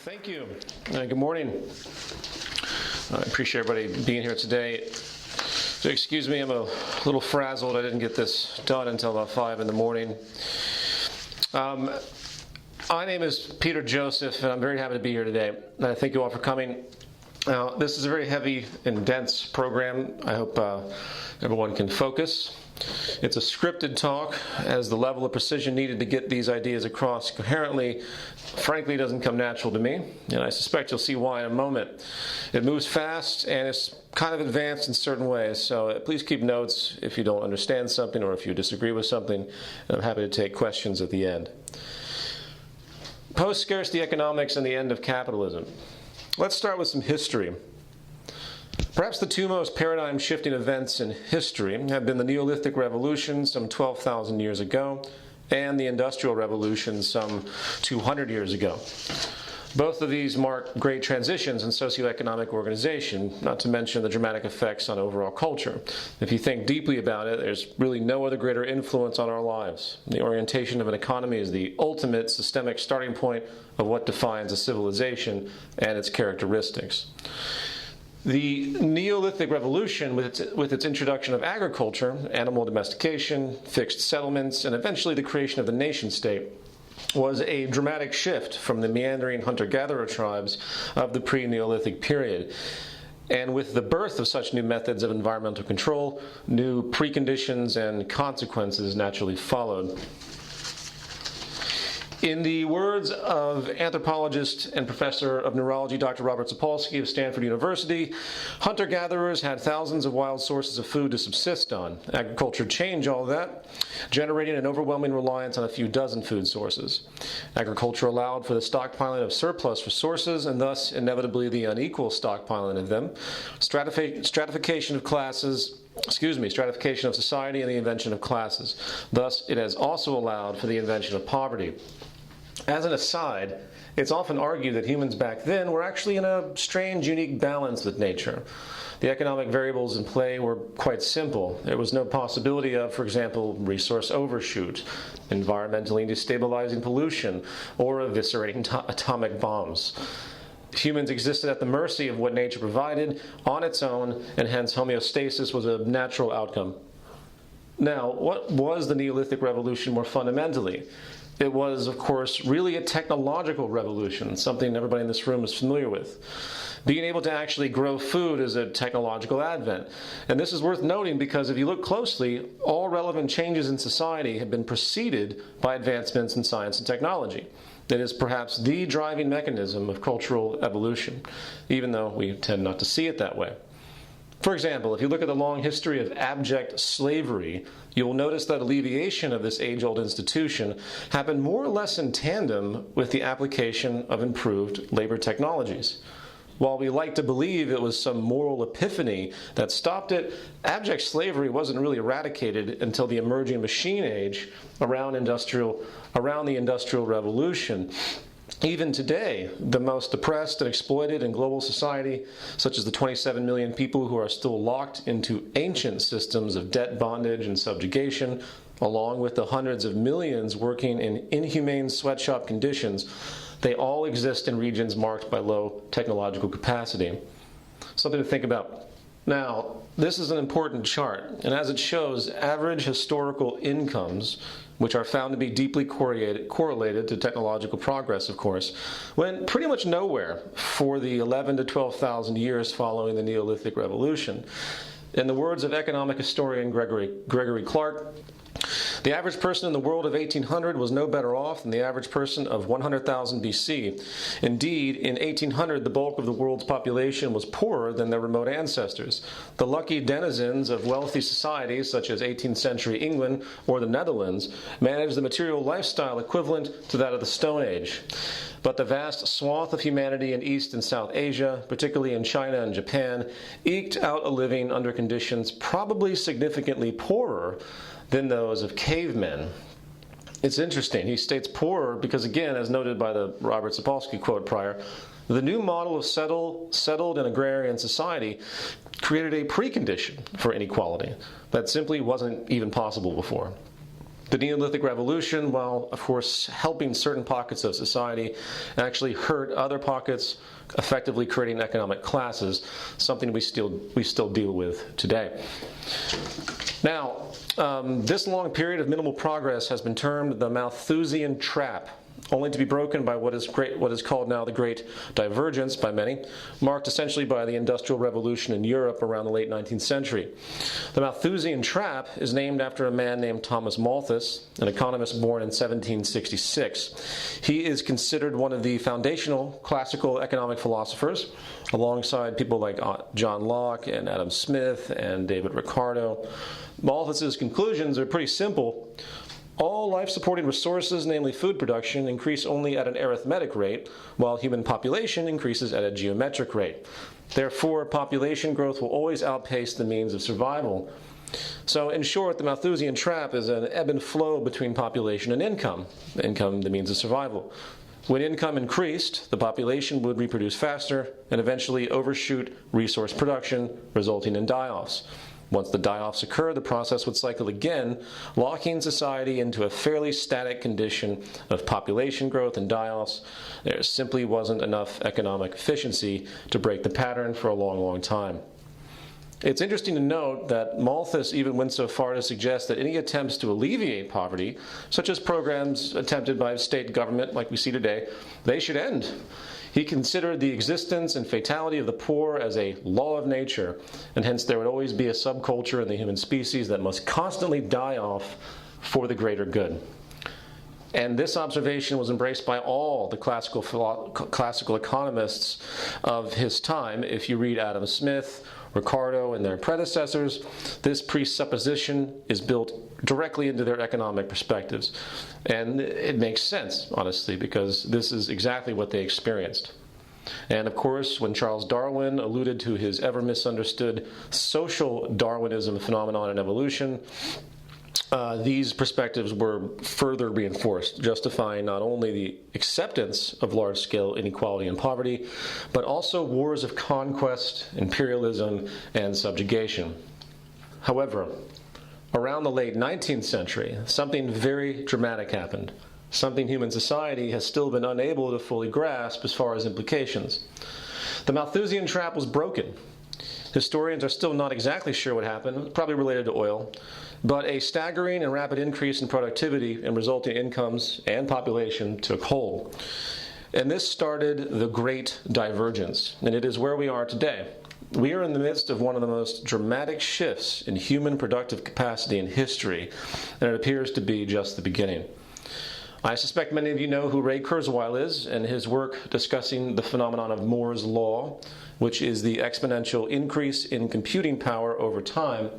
Thank you. Good morning. I appreciate everybody being here today. So excuse me, I'm a little frazzled. I didn't get this done until about 5 in the morning. My name is Peter Joseph, and I'm very happy to be here today. And I thank you all for coming. Now, this is a very heavy and dense program. I hope everyone can focus. It's a scripted talk, as the level of precision needed to get these ideas across coherently, frankly, doesn't come natural to me, and I suspect you'll see why in a moment. It moves fast, and it's kind of advanced in certain ways, so please keep notes if you don't understand something or if you disagree with something, and I'm happy to take questions at the end. Post-scarcity economics and the end of capitalism. Let's start with some history. Perhaps the two most paradigm-shifting events in history have been the Neolithic Revolution some 12,000 years ago and the Industrial Revolution some 200 years ago. Both of these mark great transitions in socioeconomic organization, not to mention the dramatic effects on overall culture. If you think deeply about it, there's really no other greater influence on our lives. The orientation of an economy is the ultimate systemic starting point of what defines a civilization and its characteristics. The Neolithic Revolution, with its introduction of agriculture, animal domestication, fixed settlements, and eventually the creation of the nation-state, was a dramatic shift from the meandering hunter-gatherer tribes of the pre-Neolithic period. And with the birth of such new methods of environmental control, new preconditions and consequences naturally followed. In the words of anthropologist and professor of neurology Dr. Robert Sapolsky of Stanford University, hunter-gatherers had thousands of wild sources of food to subsist on. Agriculture changed all of that, generating an overwhelming reliance on a few dozen food sources. Agriculture allowed for the stockpiling of surplus resources and thus inevitably the unequal stockpiling of them. Stratification of society and the invention of classes. Thus, it has also allowed for the invention of poverty. As an aside, it's often argued that humans back then were actually in a strange, unique balance with nature. The economic variables in play were quite simple. There was no possibility of, for example, resource overshoot, environmentally destabilizing pollution, or eviscerating atomic bombs. Humans existed at the mercy of what nature provided on its own, and hence homeostasis was a natural outcome. Now, what was the Neolithic Revolution more fundamentally? It was, of course, really a technological revolution, something everybody in this room is familiar with. Being able to actually grow food is a technological advent. And this is worth noting because if you look closely, all relevant changes in society have been preceded by advancements in science and technology. It is perhaps the driving mechanism of cultural evolution, even though we tend not to see it that way. For example, if you look at the long history of abject slavery, you will notice that alleviation of this age-old institution happened more or less in tandem with the application of improved labor technologies. While we like to believe it was some moral epiphany that stopped it, abject slavery wasn't really eradicated until the emerging machine age around the Industrial Revolution. Even today, the most oppressed and exploited in global society, such as the 27 million people who are still locked into ancient systems of debt bondage and subjugation, along with the hundreds of millions working in inhumane sweatshop conditions, they all exist in regions marked by low technological capacity. Something to think about. Now, this is an important chart, and as it shows, average historical incomes, which are found to be deeply correlated to technological progress, of course, went pretty much nowhere for the 11 to 12,000 years following the Neolithic Revolution. In the words of economic historian Gregory Clark, the average person in the world of 1800 was no better off than the average person of 100,000 BC. Indeed, in 1800, the bulk of the world's population was poorer than their remote ancestors. The lucky denizens of wealthy societies, such as 18th century England or the Netherlands, managed the material lifestyle equivalent to that of the Stone Age. But the vast swath of humanity in East and South Asia, particularly in China and Japan, eked out a living under conditions probably significantly poorer than those of cavemen. It's interesting. He states poorer because, again, as noted by the Robert Sapolsky quote prior, the new model of settled and agrarian society created a precondition for inequality that simply wasn't even possible before. The Neolithic Revolution, while of course helping certain pockets of society, actually hurt other pockets, effectively creating economic classes, something we still deal with today. Now, this long period of minimal progress has been termed the Malthusian trap, only to be broken by what is called now the Great Divergence by many, marked essentially by the Industrial Revolution in Europe around the late 19th century. The Malthusian trap is named after a man named Thomas Malthus, an economist born in 1766. He is considered one of the foundational classical economic philosophers, alongside people like John Locke and Adam Smith and David Ricardo. Malthus's conclusions are pretty simple. All life-supporting resources, namely food production, increase only at an arithmetic rate, while human population increases at a geometric rate. Therefore, population growth will always outpace the means of survival. So, in short, the Malthusian trap is an ebb and flow between population and income. Income, the means of survival. When income increased, the population would reproduce faster and eventually overshoot resource production, resulting in die-offs. Once the die-offs occur, the process would cycle again, locking society into a fairly static condition of population growth and die-offs. There simply wasn't enough economic efficiency to break the pattern for a long, long time. It's interesting to note that Malthus even went so far to suggest that any attempts to alleviate poverty, such as programs attempted by state government like we see today, they should end. He considered the existence and fatality of the poor as a law of nature, and hence there would always be a subculture in the human species that must constantly die off for the greater good. And this observation was embraced by all the classical economists of his time. If you read Adam Smith, Ricardo, and their predecessors, this presupposition is built directly into their economic perspectives. And it makes sense, honestly, because this is exactly what they experienced. And of course, when Charles Darwin alluded to his ever misunderstood social Darwinism phenomenon in evolution, these perspectives were further reinforced, justifying not only the acceptance of large-scale inequality and poverty, but also wars of conquest, imperialism, and subjugation. However, around the late 19th century, something very dramatic happened, something human society has still been unable to fully grasp as far as implications. The Malthusian trap was broken. Historians are still not exactly sure what happened, probably related to oil, but a staggering and rapid increase in productivity and resulting incomes and population took hold. And this started the Great Divergence, and it is where we are today. We are in the midst of one of the most dramatic shifts in human productive capacity in history, and it appears to be just the beginning. I suspect many of you know who Ray Kurzweil is and his work discussing the phenomenon of Moore's Law, which is the exponential increase in computing power over time,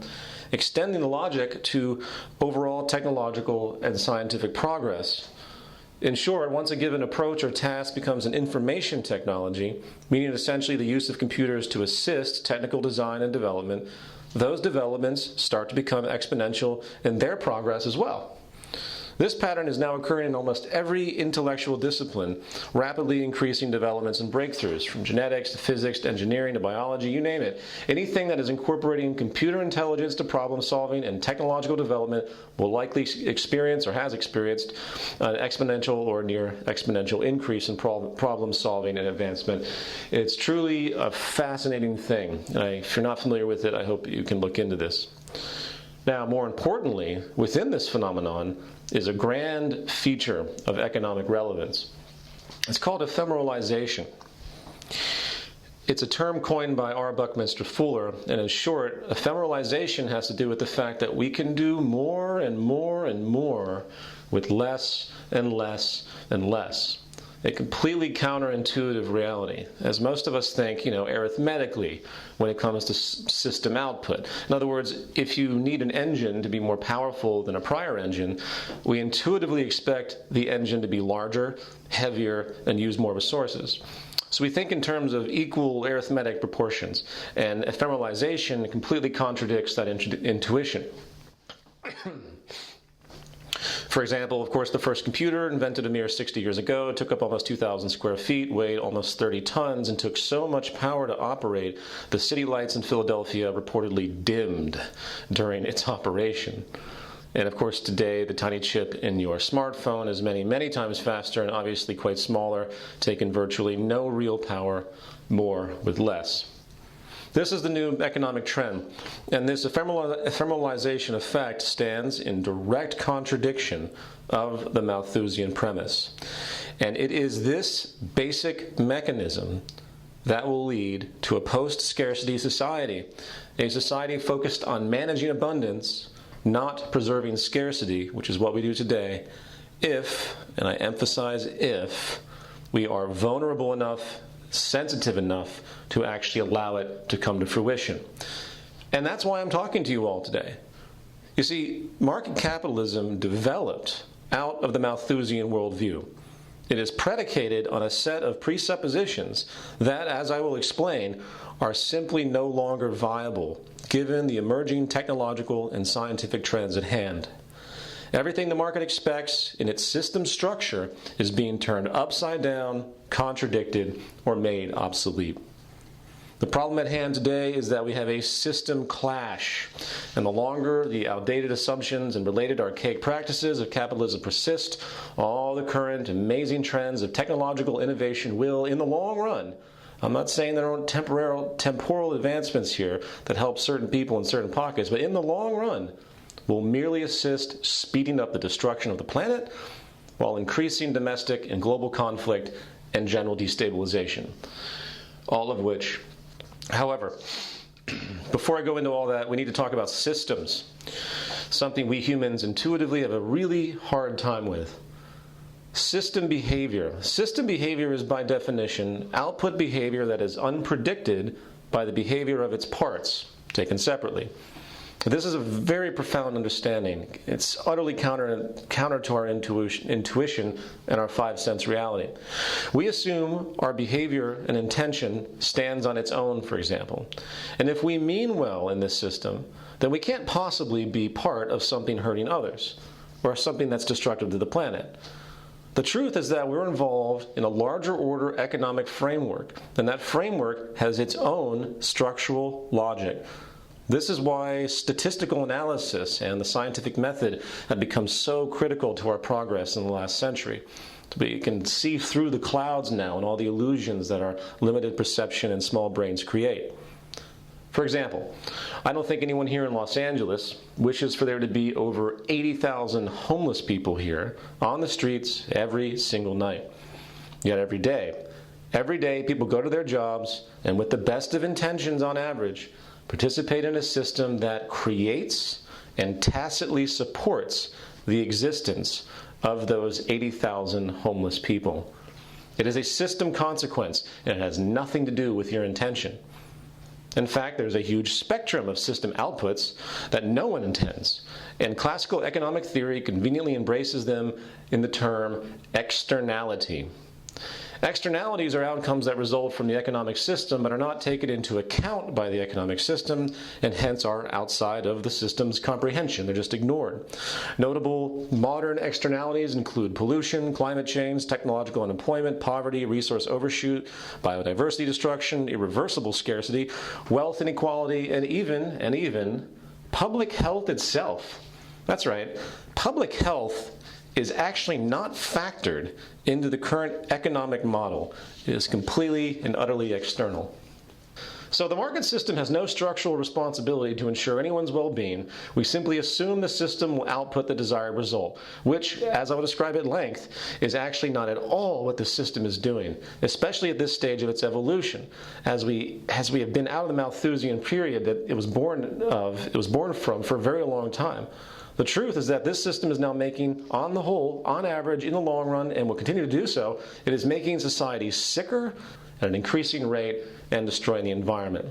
extending the logic to overall technological and scientific progress. In short, once a given approach or task becomes an information technology, meaning essentially the use of computers to assist technical design and development, those developments start to become exponential in their progress as well. This pattern is now occurring in almost every intellectual discipline, rapidly increasing developments and breakthroughs, from genetics to physics to engineering to biology, you name it. Anything that is incorporating computer intelligence to problem solving and technological development will likely experience or has experienced an exponential or near exponential increase in problem solving and advancement. It's truly a fascinating thing. If you're not familiar with it, I hope you can look into this. Now, more importantly, within this phenomenon is a grand feature of economic relevance. It's called ephemeralization. It's a term coined by R. Buckminster Fuller, and in short, ephemeralization has to do with the fact that we can do more and more and more with less and less and less. A completely counterintuitive reality, as most of us think, arithmetically when it comes to system output. In other words, if you need an engine to be more powerful than a prior engine, we intuitively expect the engine to be larger, heavier, and use more resources. So we think in terms of equal arithmetic proportions, and ephemeralization completely contradicts that intuition. For example, of course, the first computer, invented a mere 60 years ago, took up almost 2,000 square feet, weighed almost 30 tons, and took so much power to operate, the city lights in Philadelphia reportedly dimmed during its operation. And of course, today, the tiny chip in your smartphone is many, many times faster and obviously quite smaller, taking virtually no real power, more with less. This is the new economic trend, and this ephemeralization effect stands in direct contradiction of the Malthusian premise. And it is this basic mechanism that will lead to a post-scarcity society, a society focused on managing abundance, not preserving scarcity, which is what we do today, if, and I emphasize if, we are vulnerable enough, sensitive enough to actually allow it to come to fruition. And that's why I'm talking to you all today. You see, market capitalism developed out of the Malthusian worldview. It is predicated on a set of presuppositions that, as I will explain, are simply no longer viable given the emerging technological and scientific trends at hand. Everything the market expects in its system structure is being turned upside down, contradicted, or made obsolete. The problem at hand today is that we have a system clash, and the longer the outdated assumptions and related archaic practices of capitalism persist, all the current amazing trends of technological innovation will, in the long run, I'm not saying there aren't temporal advancements here that help certain people in certain pockets, but in the long run, will merely assist speeding up the destruction of the planet while increasing domestic and global conflict and general destabilization. All of which, however, before I go into all that, we need to talk about systems, something we humans intuitively have a really hard time with. System behavior. System behavior is by definition output behavior that is unpredicted by the behavior of its parts, taken separately. This is a very profound understanding. It's utterly counter to our intuition and our five-sense reality. We assume our behavior and intention stands on its own, for example. And if we mean well in this system, then we can't possibly be part of something hurting others, or something that's destructive to the planet. The truth is that we're involved in a larger order economic framework, and that framework has its own structural logic. This is why statistical analysis and the scientific method have become so critical to our progress in the last century. We can see through the clouds now and all the illusions that our limited perception and small brains create. For example, I don't think anyone here in Los Angeles wishes for there to be over 80,000 homeless people here on the streets every single night. Yet every day people go to their jobs and with the best of intentions on average, participate in a system that creates and tacitly supports the existence of those 80,000 homeless people. It is a system consequence, and it has nothing to do with your intention. In fact, there's a huge spectrum of system outputs that no one intends, and classical economic theory conveniently embraces them in the term externality. Externalities are outcomes that result from the economic system but are not taken into account by the economic system and hence are outside of the system's comprehension. They're just ignored. Notable modern externalities include pollution, climate change, technological unemployment, poverty, resource overshoot, biodiversity destruction, irreversible scarcity, wealth inequality, and even public health itself. That's right, public health is actually not factored into the current economic model. It is completely and utterly external. So the market system has no structural responsibility to ensure anyone's well-being. We simply assume the system will output the desired result, which, as I will describe at length, is actually not at all what the system is doing, especially at this stage of its evolution, as we have been out of the Malthusian period that it was born from for a very long time. The truth is that this system is now making, on the whole, on average, in the long run, and will continue to do so, it is making society sicker at an increasing rate and destroying the environment.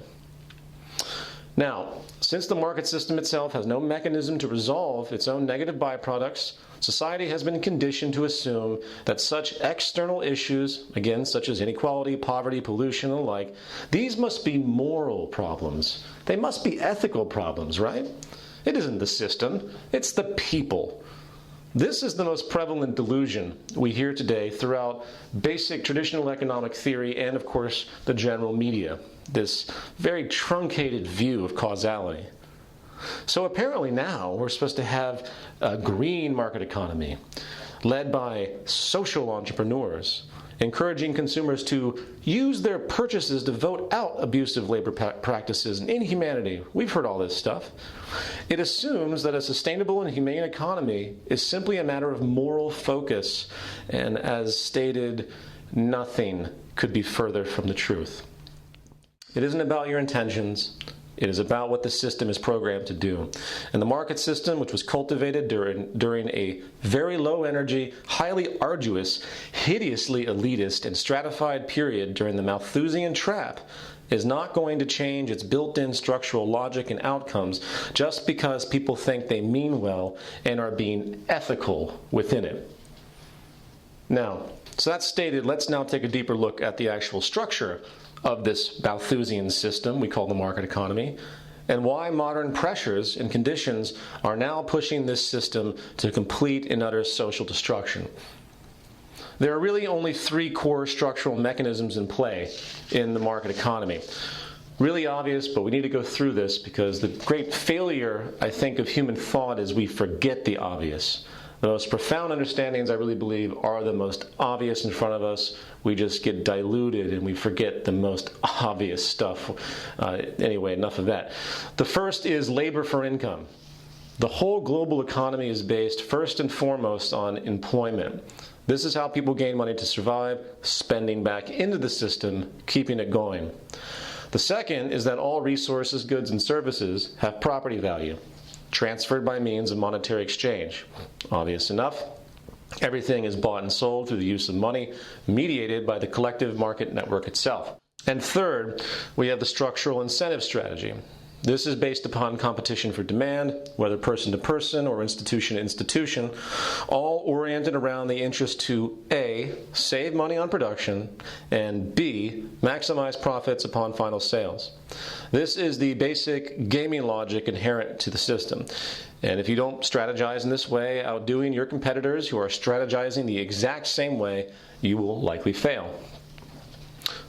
Now, since the market system itself has no mechanism to resolve its own negative byproducts, society has been conditioned to assume that such external issues, again, such as inequality, poverty, pollution, and the like, these must be moral problems. They must be ethical problems, right? It isn't the system, it's the people. This is the most prevalent delusion we hear today throughout basic traditional economic theory and, of course, the general media, this very truncated view of causality. So apparently now we're supposed to have a green market economy led by social entrepreneurs, encouraging consumers to use their purchases to vote out abusive labor practices and inhumanity. We've heard all this stuff. It assumes that a sustainable and humane economy is simply a matter of moral focus, and as stated, nothing could be further from the truth. It isn't about your intentions. It is about what the system is programmed to do. And the market system, which was cultivated during a very low-energy, highly arduous, hideously elitist, and stratified period during the Malthusian trap, is not going to change its built-in structural logic and outcomes just because people think they mean well and are being ethical within it. Now, so that's stated, let's now take a deeper look at the actual structure of this Malthusian system we call the market economy, and why modern pressures and conditions are now pushing this system to complete and utter social destruction. There are really only three core structural mechanisms in play in the market economy. Really obvious, but we need to go through this because the great failure, I think, of human thought is we forget the obvious. The most profound understandings, I really believe, are the most obvious in front of us. We just get diluted and we forget the most obvious stuff. Anyway, enough of that. The first is labor for income. The whole global economy is based first and foremost on employment. This is how people gain money to survive, spending back into the system, keeping it going. The second is that all resources, goods, and services have property value, transferred by means of monetary exchange. Obvious enough. Everything is bought and sold through the use of money, mediated by the collective market network itself. And third, we have the structural incentive strategy. This is based upon competition for demand, whether person to person or institution to institution, all oriented around the interest to A, save money on production, and B, maximize profits upon final sales. This is the basic gaming logic inherent to the system. And if you don't strategize in this way, outdoing your competitors who are strategizing the exact same way, you will likely fail.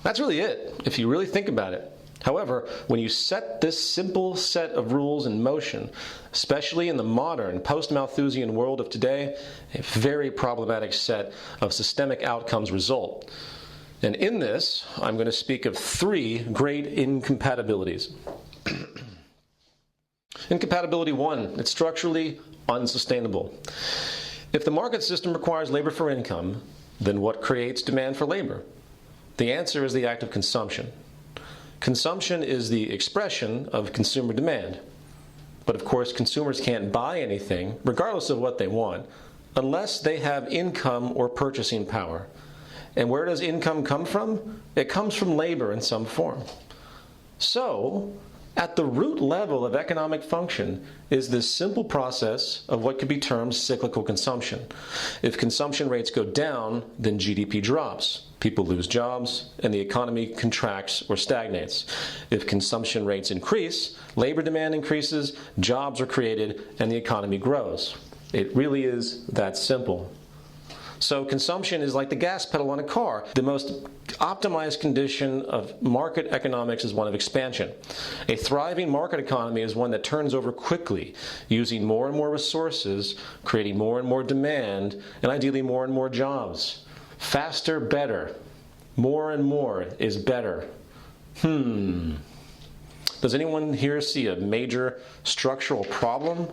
That's really it, if you really think about it. However, when you set this simple set of rules in motion, especially in the modern, post-Malthusian world of today, a very problematic set of systemic outcomes result. And in this, I'm going to speak of three great incompatibilities. Incompatibility one, it's structurally unsustainable. If the market system requires labor for income, then what creates demand for labor? The answer is the act of consumption. Consumption is the expression of consumer demand. But of course, consumers can't buy anything, regardless of what they want, unless they have income or purchasing power. And where does income come from? It comes from labor in some form. So, at the root level of economic function is this simple process of what could be termed cyclical consumption. If consumption rates go down, then GDP drops. People lose jobs, and the economy contracts or stagnates. If consumption rates increase, labor demand increases, jobs are created, and the economy grows. It really is that simple. So consumption is like the gas pedal on a car. The most optimized condition of market economics is one of expansion. A thriving market economy is one that turns over quickly, using more and more resources, creating more and more demand, and ideally more and more jobs. Faster, better. More and more is better. Does anyone here see a major structural problem?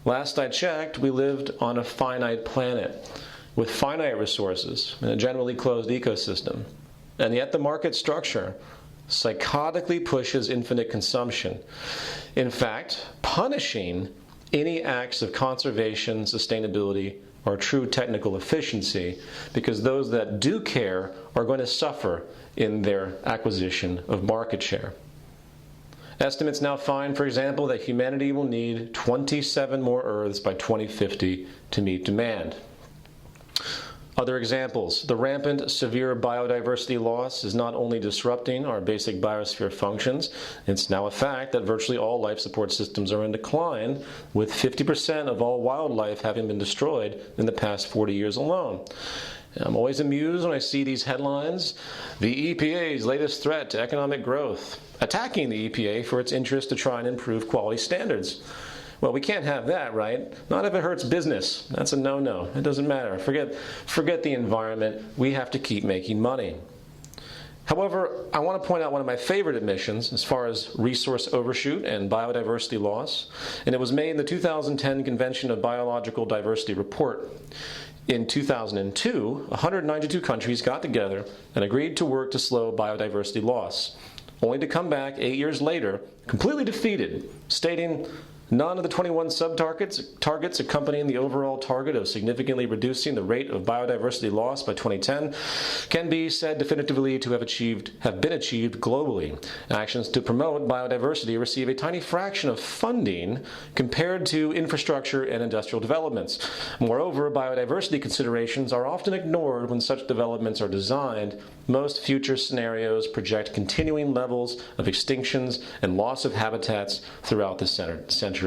Last I checked, we lived on a finite planet with finite resources in a generally closed ecosystem. And yet the market structure psychotically pushes infinite consumption. In fact, punishing any acts of conservation, sustainability, or true technical efficiency, because those that do care are going to suffer in their acquisition of market share. Estimates now find, for example, that humanity will need 27 more Earths by 2050 to meet demand. Other examples, the rampant severe biodiversity loss is not only disrupting our basic biosphere functions, it's now a fact that virtually all life support systems are in decline, with 50% of all wildlife having been destroyed in the past 40 years alone. I'm always amused when I see these headlines. The EPA's latest threat to economic growth, attacking the EPA for its interest to try and improve quality standards. Well, we can't have that, right? Not if it hurts business. That's a no-no. It doesn't matter. Forget the environment. We have to keep making money. However, I want to point out one of my favorite admissions as far as resource overshoot and biodiversity loss, and it was made in the 2010 Convention of Biological Diversity Report. In 2002, 192 countries got together and agreed to work to slow biodiversity loss, only to come back 8 years later, completely defeated, stating none of the 21 sub-targets accompanying the overall target of significantly reducing the rate of biodiversity loss by 2010 can be said definitively to have been achieved globally. Actions to promote biodiversity receive a tiny fraction of funding compared to infrastructure and industrial developments. Moreover, biodiversity considerations are often ignored when such developments are designed. Most future scenarios project continuing levels of extinctions and loss of habitats throughout the century.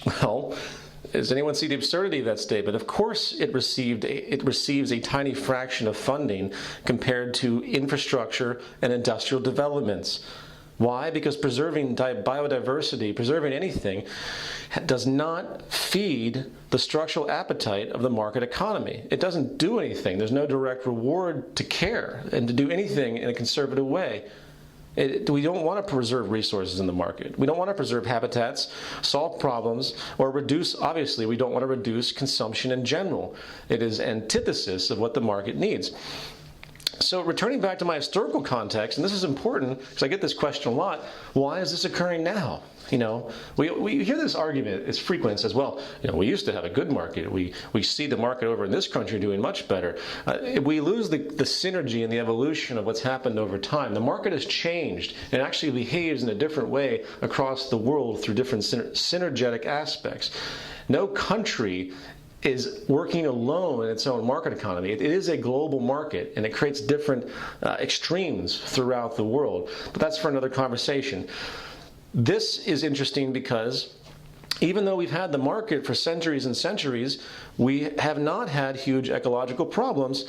Well, does anyone see the absurdity of that statement? Of course it receives a tiny fraction of funding compared to infrastructure and industrial developments. Why? Because preserving biodiversity, preserving anything, does not feed the structural appetite of the market economy. It doesn't do anything. There's no direct reward to care and to do anything in a conservative way. We don't want to preserve resources in the market. We don't want to preserve habitats, solve problems, or obviously we don't want to reduce consumption in general. It is antithesis of what the market needs. So returning back to my historical context, and this is important because I get this question a lot, why is this occurring now? We hear this argument, it's frequent, it says, well, we used to have a good market. We see the market over in this country doing much better. We lose the synergy and the evolution of what's happened over time. The market has changed and actually behaves in a different way across the world through different synergetic aspects. No country is working alone in its own market economy. It is a global market, and it creates different extremes throughout the world. But that's for another conversation. This is interesting because even though we've had the market for centuries and centuries, we have not had huge ecological problems.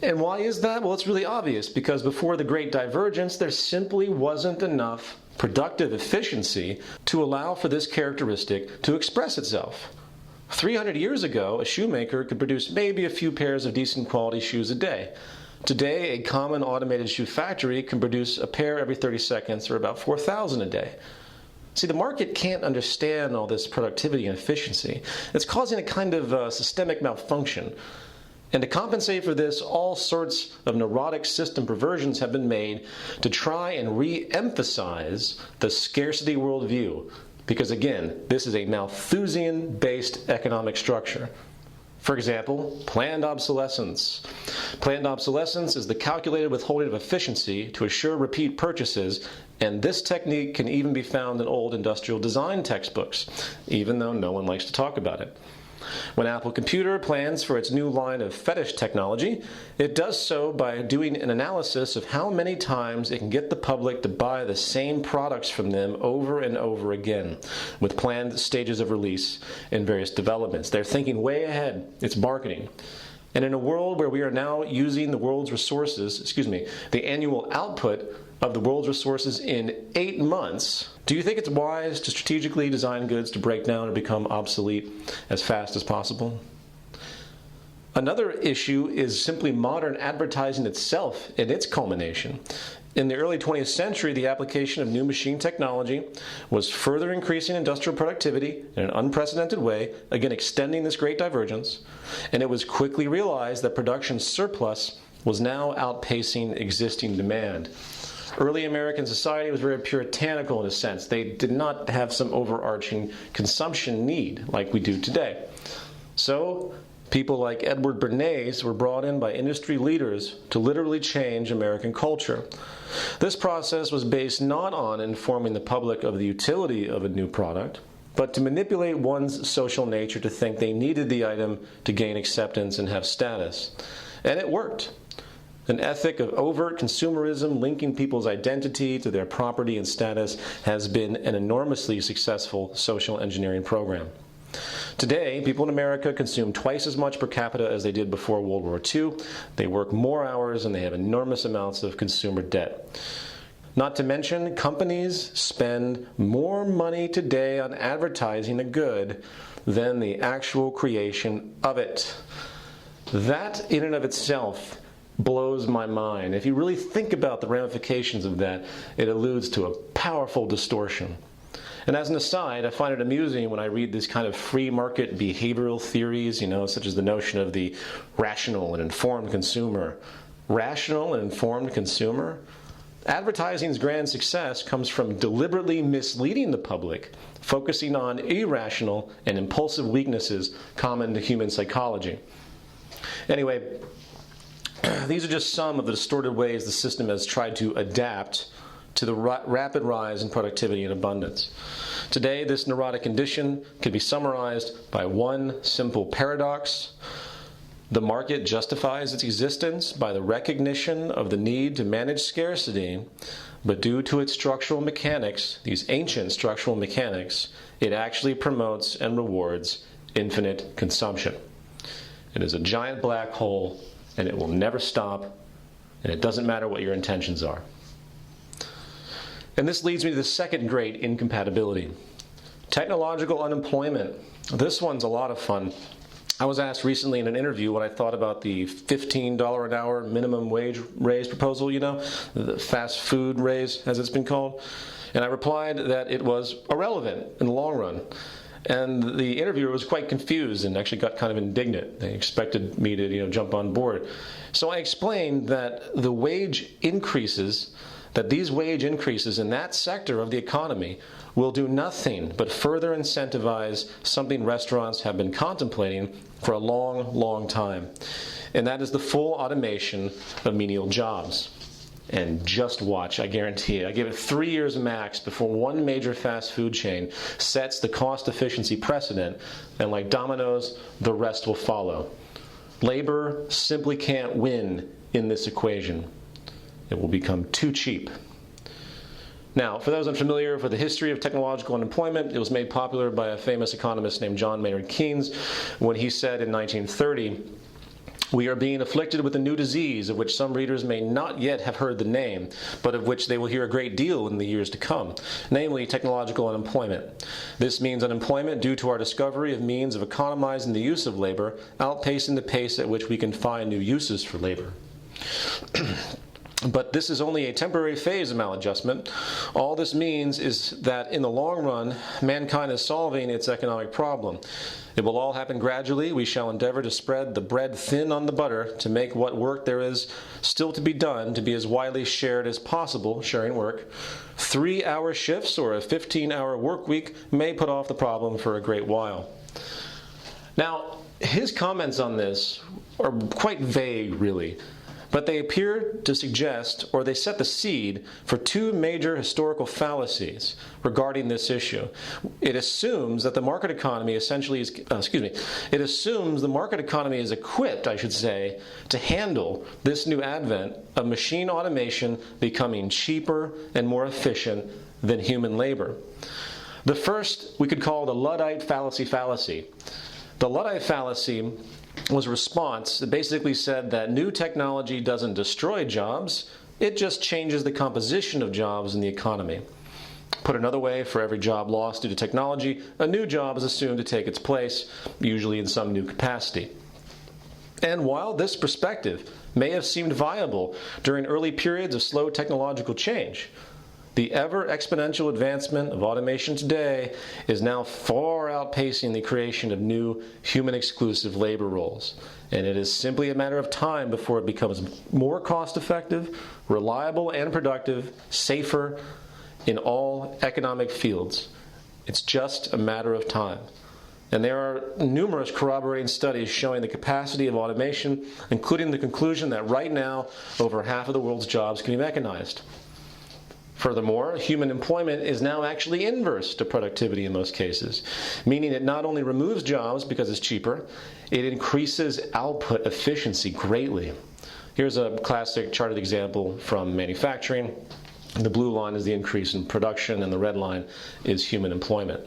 And why is that? Well, it's really obvious, because before the Great Divergence, there simply wasn't enough productive efficiency to allow for this characteristic to express itself. 300 years ago, a shoemaker could produce maybe a few pairs of decent quality shoes a day. Today, a common automated shoe factory can produce a pair every 30 seconds, or about 4,000 a day. See, the market can't understand all this productivity and efficiency. It's causing a kind of systemic malfunction. And to compensate for this, all sorts of neurotic system perversions have been made to try and re-emphasize the scarcity worldview. Because again, this is a Malthusian-based economic structure. For example, planned obsolescence. Planned obsolescence is the calculated withholding of efficiency to assure repeat purchases, and this technique can even be found in old industrial design textbooks, even though no one likes to talk about it. When Apple Computer plans for its new line of fetish technology, it does so by doing an analysis of how many times it can get the public to buy the same products from them over and over again, with planned stages of release and various developments. They're thinking way ahead. It's marketing. And in a world where we are now using the world's resources, the annual output of the world's resources in 8 months, do you think it's wise to strategically design goods to break down or become obsolete as fast as possible? Another issue is simply modern advertising itself and its culmination. In the early 20th century, the application of new machine technology was further increasing industrial productivity in an unprecedented way, again extending this great divergence, and it was quickly realized that production surplus was now outpacing existing demand. Early American society was very puritanical in a sense. They did not have some overarching consumption need like we do today. So, people like Edward Bernays were brought in by industry leaders to literally change American culture. This process was based not on informing the public of the utility of a new product, but to manipulate one's social nature to think they needed the item to gain acceptance and have status. And it worked. An ethic of overt consumerism linking people's identity to their property and status has been an enormously successful social engineering program. Today, people in America consume twice as much per capita as they did before World War II. They work more hours and they have enormous amounts of consumer debt. Not to mention, companies spend more money today on advertising a good than the actual creation of it. That, in and of itself, blows my mind. If you really think about the ramifications of that, it alludes to a powerful distortion. And as an aside, I find it amusing when I read these kind of free market behavioral theories, such as the notion of the rational and informed consumer. Rational and informed consumer? Advertising's grand success comes from deliberately misleading the public, focusing on irrational and impulsive weaknesses common to human psychology. Anyway, these are just some of the distorted ways the system has tried to adapt to the rapid rise in productivity and abundance. Today, this neurotic condition can be summarized by one simple paradox. The market justifies its existence by the recognition of the need to manage scarcity, but due to its structural mechanics, these ancient structural mechanics, it actually promotes and rewards infinite consumption. It is a giant black hole, and it will never stop, and it doesn't matter what your intentions are. And this leads me to the second great incompatibility. Technological unemployment. This one's a lot of fun. I was asked recently in an interview what I thought about the $15 an hour minimum wage raise proposal, the fast food raise, as it's been called. And I replied that it was irrelevant in the long run. And the interviewer was quite confused and actually got kind of indignant. They expected me to, jump on board. So I explained that these wage increases in that sector of the economy will do nothing but further incentivize something restaurants have been contemplating for a long, long time. And that is the full automation of menial jobs. And just watch, I guarantee it. I give it 3 years max before one major fast food chain sets the cost efficiency precedent, and like dominoes, the rest will follow. Labor simply can't win in this equation. It will become too cheap. Now, for those unfamiliar with the history of technological unemployment, it was made popular by a famous economist named John Maynard Keynes when he said in 1930, "We are being afflicted with a new disease of which some readers may not yet have heard the name, but of which they will hear a great deal in the years to come, namely technological unemployment. This means unemployment due to our discovery of means of economizing the use of labor, outpacing the pace at which we can find new uses for labor." But this is only a temporary phase of maladjustment. All this means is that in the long run, mankind is solving its economic problem. It will all happen gradually. We shall endeavor to spread the bread thin on the butter to make what work there is still to be done to be as widely shared as possible, sharing work. 3-hour shifts or a 15-hour work week may put off the problem for a great while. Now, his comments on this are quite vague, really. But they appear to suggest, or they set the seed for two major historical fallacies regarding this issue. It assumes that the market economy essentially is, it assumes the market economy is equipped, to handle this new advent of machine automation becoming cheaper and more efficient than human labor. The first we could call the Luddite fallacy. The Luddite fallacy was a response that basically said that new technology doesn't destroy jobs, it just changes the composition of jobs in the economy. Put another way, for every job lost due to technology, a new job is assumed to take its place, usually in some new capacity. And while this perspective may have seemed viable during early periods of slow technological change, the ever-exponential advancement of automation today is now far outpacing the creation of new human-exclusive labor roles. And it is simply a matter of time before it becomes more cost-effective, reliable and productive, safer in all economic fields. It's just a matter of time. And there are numerous corroborating studies showing the capacity of automation, including the conclusion that right now, over half of the world's jobs can be mechanized. Furthermore, human employment is now actually inverse to productivity in most cases, meaning it not only removes jobs because it's cheaper, it increases output efficiency greatly. Here's a classic charted example from manufacturing. The blue line is the increase in production, and the red line is human employment.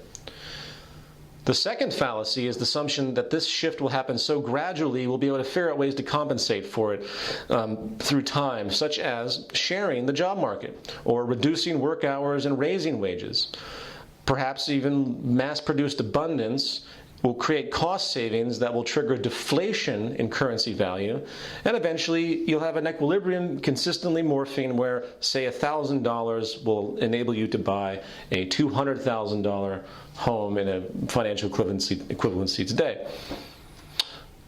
The second fallacy is the assumption that this shift will happen so gradually we'll be able to figure out ways to compensate for it through time, such as sharing the job market, or reducing work hours and raising wages. Perhaps even mass-produced abundance will create cost savings that will trigger deflation in currency value, and eventually you'll have an equilibrium consistently morphing where, say, $1,000 will enable you to buy a $200,000 home in a financial equivalency today.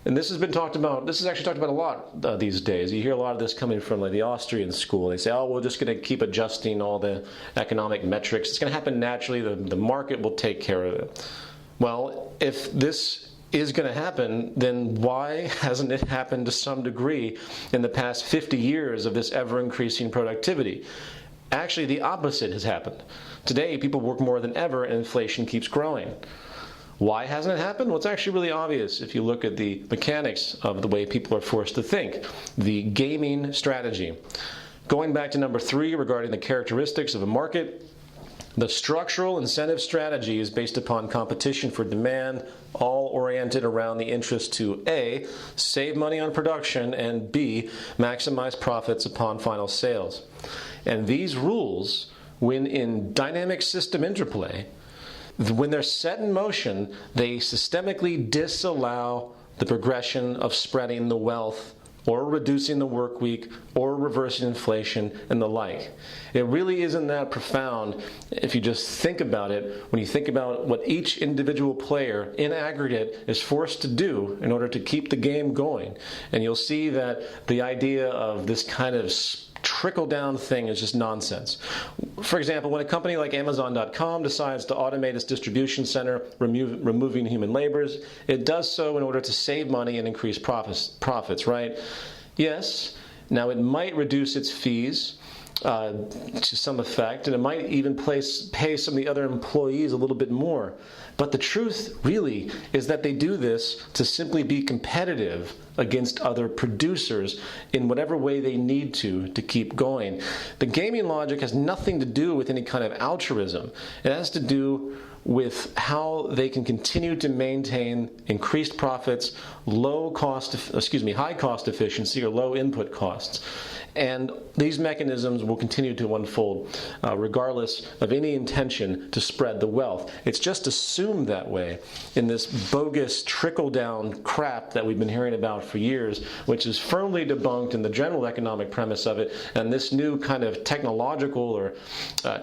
And this has been talked about, this is actually talked about a lot these days. You hear a lot of this coming from like the Austrian school. They say, oh, we're just going to keep adjusting all the economic metrics. It's going to happen naturally. The market will take care of it. Well, if this is going to happen, then why hasn't it happened to some degree in the past 50 years of this ever-increasing productivity? Actually, the opposite has happened. Today, people work more than ever and inflation keeps growing. Why hasn't it happened? Well, it's actually really obvious if you look at the mechanics of the way people are forced to think. The gaming strategy. Going back to number 3 regarding the characteristics of a market, the structural incentive strategy is based upon competition for demand, all oriented around the interest to A, save money on production, and B, maximize profits upon final sales. And these rules, when in dynamic system interplay, when they're set in motion, they systemically disallow the progression of spreading the wealth or reducing the work week, or reversing inflation, and the like. It really isn't that profound if you just think about it, when you think about what each individual player in aggregate is forced to do in order to keep the game going. And you'll see that the idea of this kind of trickle-down thing is just nonsense. For example, when a company like Amazon.com decides to automate its distribution center, removing human labors, it does so in order to save money and increase profits, right? Yes. Now, it might reduce its fees to some effect, and it might even pay some of the other employees a little bit more. But the truth, really, is that they do this to simply be competitive against other producers in whatever way they need to keep going. The gaming logic has nothing to do with any kind of altruism. It has to do with how they can continue to maintain increased profits, high cost efficiency, or low input costs. And these mechanisms will continue to unfold regardless of any intention to spread the wealth. It's just assumed that way in this bogus trickle-down crap that we've been hearing about for years, which is firmly debunked in the general economic premise of it, and this new kind of technological or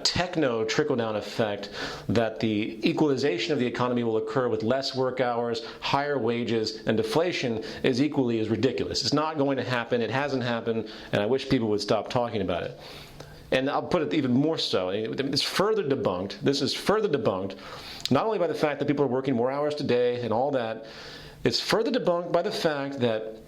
techno trickle-down effect that the equalization of the economy will occur with less work hours, higher wages, and deflation is equally as ridiculous. It's not going to happen. It hasn't happened, and I wish people would stop talking about it. And I'll put it even more so. It's further debunked. This is further debunked, not only by the fact that people are working more hours today and all that. It's further debunked by the fact that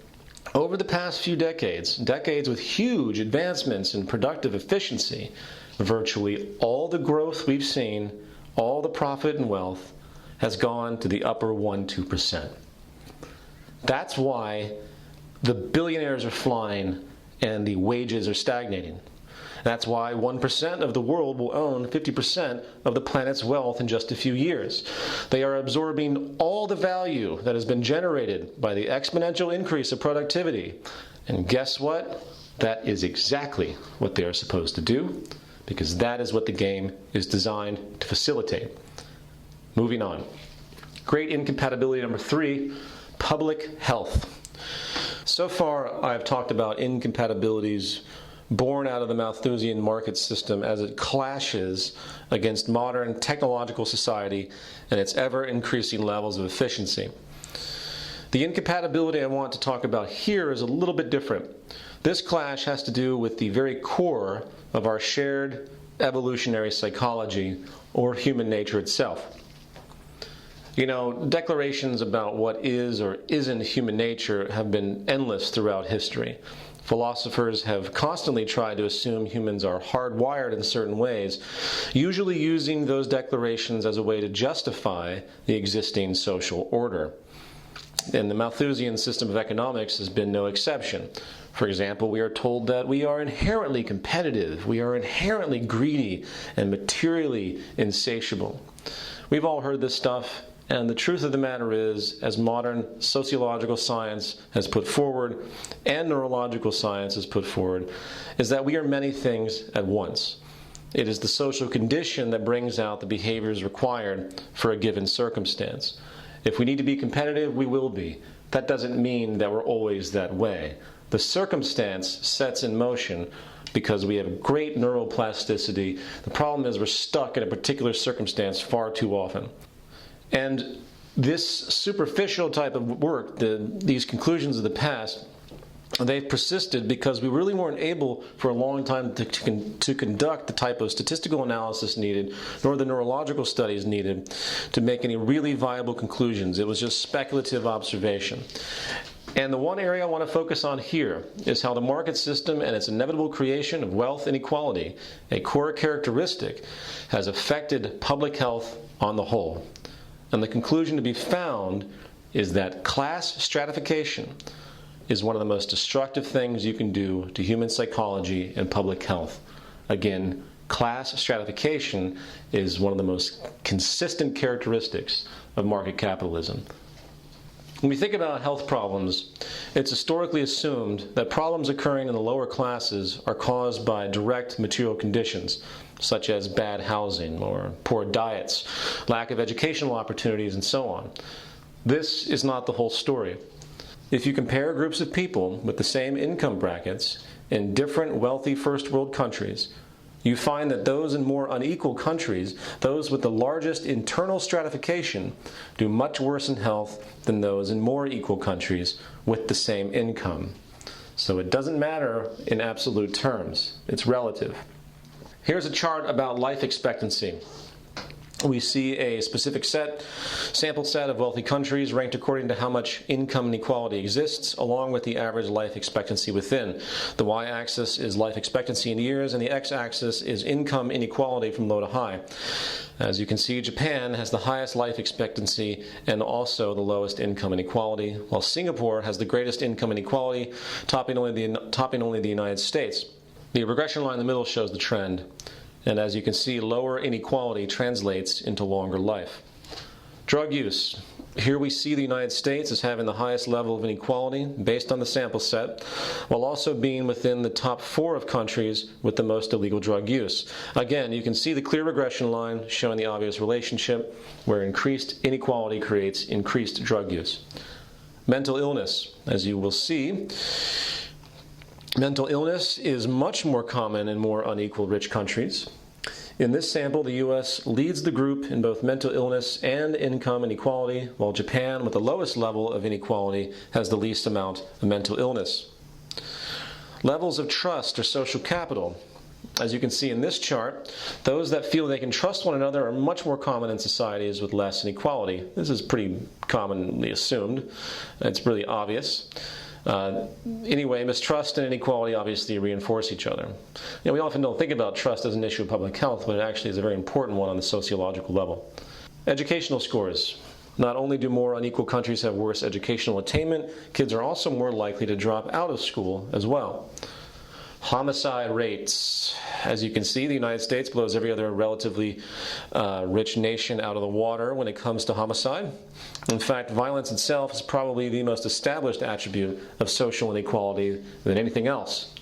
over the past few decades with huge advancements in productive efficiency, virtually all the growth we've seen, all the profit and wealth, has gone to the upper 1-2%. That's why the billionaires are flying and the wages are stagnating. That's why 1% of the world will own 50% of the planet's wealth in just a few years. They are absorbing all the value that has been generated by the exponential increase of productivity. And guess what? That is exactly what they are supposed to do, because that is what the game is designed to facilitate. Moving on. Great incompatibility number 3, public health. So far, I've talked about incompatibilities born out of the Malthusian market system as it clashes against modern technological society and its ever-increasing levels of efficiency. The incompatibility I want to talk about here is a little bit different. This clash has to do with the very core of our shared evolutionary psychology, or human nature itself. You know, declarations about what is or isn't human nature have been endless throughout history. Philosophers have constantly tried to assume humans are hardwired in certain ways, usually using those declarations as a way to justify the existing social order. And the Malthusian system of economics has been no exception. For example, we are told that we are inherently competitive, we are inherently greedy, and materially insatiable. We've all heard this stuff, And the truth of the matter is, as modern sociological science has put forward and neurological science has put forward, is that we are many things at once. It is the social condition that brings out the behaviors required for a given circumstance. If we need to be competitive, we will be. That doesn't mean that we're always that way. The circumstance sets in motion because we have great neuroplasticity. The problem is we're stuck in a particular circumstance far too often. And this superficial type of work, these conclusions of the past, they've persisted because we really weren't able for a long time to conduct the type of statistical analysis needed, nor the neurological studies needed to make any really viable conclusions. It was just speculative observation. And the one area I want to focus on here is how the market system and its inevitable creation of wealth inequality, a core characteristic, has affected public health on the whole. And the conclusion to be found is that class stratification is one of the most destructive things you can do to human psychology and public health. Again, class stratification is one of the most consistent characteristics of market capitalism. When we think about health problems, it's historically assumed that problems occurring in the lower classes are caused by direct material conditions, such as bad housing or poor diets, lack of educational opportunities, and so on. This is not the whole story. If you compare groups of people with the same income brackets in different wealthy first world countries, you find that those in more unequal countries, those with the largest internal stratification, do much worse in health than those in more equal countries with the same income. So it doesn't matter in absolute terms. It's relative. Here's a chart about life expectancy. We see a specific sample set of wealthy countries ranked according to how much income inequality exists, along with the average life expectancy within. The y-axis is life expectancy in years, and the x-axis is income inequality from low to high. As you can see, Japan has the highest life expectancy and also the lowest income inequality, while Singapore has the greatest income inequality, topping only the United States. The regression line in the middle shows the trend. And as you can see, lower inequality translates into longer life. Drug use. Here we see the United States as having the highest level of inequality based on the sample set, while also being within the top 4 of countries with the most illegal drug use. Again, you can see the clear regression line showing the obvious relationship where increased inequality creates increased drug use. Mental illness. As you will see, mental illness is much more common in more unequal rich countries. In this sample, the U.S. leads the group in both mental illness and income inequality, while Japan, with the lowest level of inequality, has the least amount of mental illness. Levels of trust or social capital. As you can see in this chart, those that feel they can trust one another are much more common in societies with less inequality. This is pretty commonly assumed. It's really obvious. Anyway, mistrust and inequality obviously reinforce each other. We often don't think about trust as an issue of public health, but it actually is a very important one on the sociological level. Educational scores. Not only do more unequal countries have worse educational attainment, kids are also more likely to drop out of school as well. Homicide rates. As you can see, the United States blows every other relatively rich nation out of the water when it comes to homicide. In fact, violence itself is probably the most established attribute of social inequality than anything else.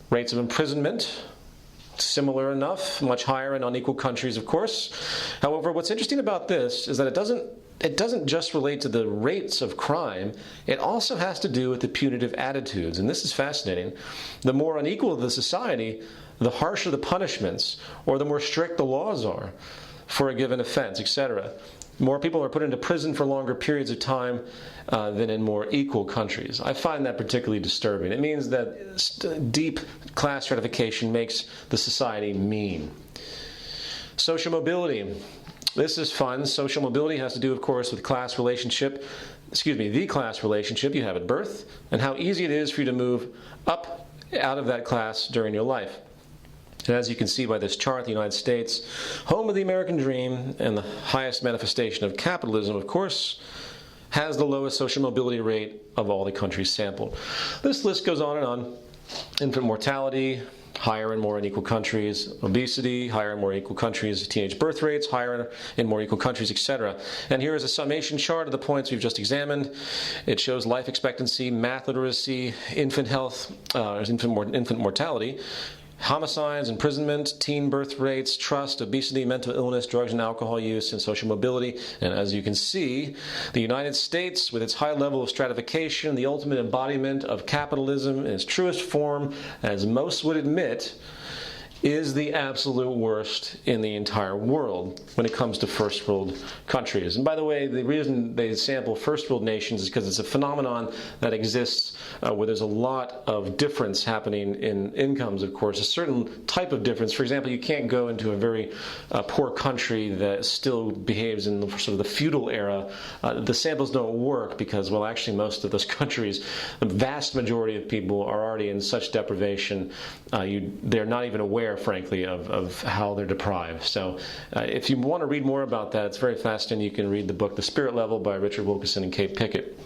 Rates of imprisonment, similar enough, much higher in unequal countries, of course. However, what's interesting about this is that it doesn't just relate to the rates of crime, it also has to do with the punitive attitudes, and this is fascinating. The more unequal the society, the harsher the punishments, or the more strict the laws are for a given offense, etc. More people are put into prison for longer periods of time than in more equal countries. I find that particularly disturbing. It means that deep class stratification makes the society mean. Social mobility. This is fun. Social mobility has to do, of course, with the class relationship you have at birth, and how easy it is for you to move up out of that class during your life. And as you can see by this chart, the United States, home of the American dream and the highest manifestation of capitalism, of course, has the lowest social mobility rate of all the countries sampled. This list goes on and on. Infant mortality, higher in more unequal countries, obesity, higher in more equal countries, teenage birth rates, higher in more equal countries, etc. And here is a summation chart of the points we've just examined. It shows life expectancy, math literacy, infant health, infant mortality, homicides, imprisonment, teen birth rates, trust, obesity, mental illness, drugs and alcohol use, and social mobility. And as you can see, the United States, with its high level of stratification, the ultimate embodiment of capitalism in its truest form, as most would admit, is the absolute worst in the entire world when it comes to first world countries. And by the way, the reason they sample first world nations is because it's a phenomenon that exists where there's a lot of difference happening in incomes, of course, a certain type of difference. For example, you can't go into a very poor country that still behaves in the, sort of the feudal era. The samples don't work because, well, actually most of those countries, the vast majority of people are already in such deprivation, they're not even aware, frankly, of how they're deprived. So if you want to read more about that, it's very fascinating. You can read the book The Spirit Level by Richard Wilkinson and Kate Pickett.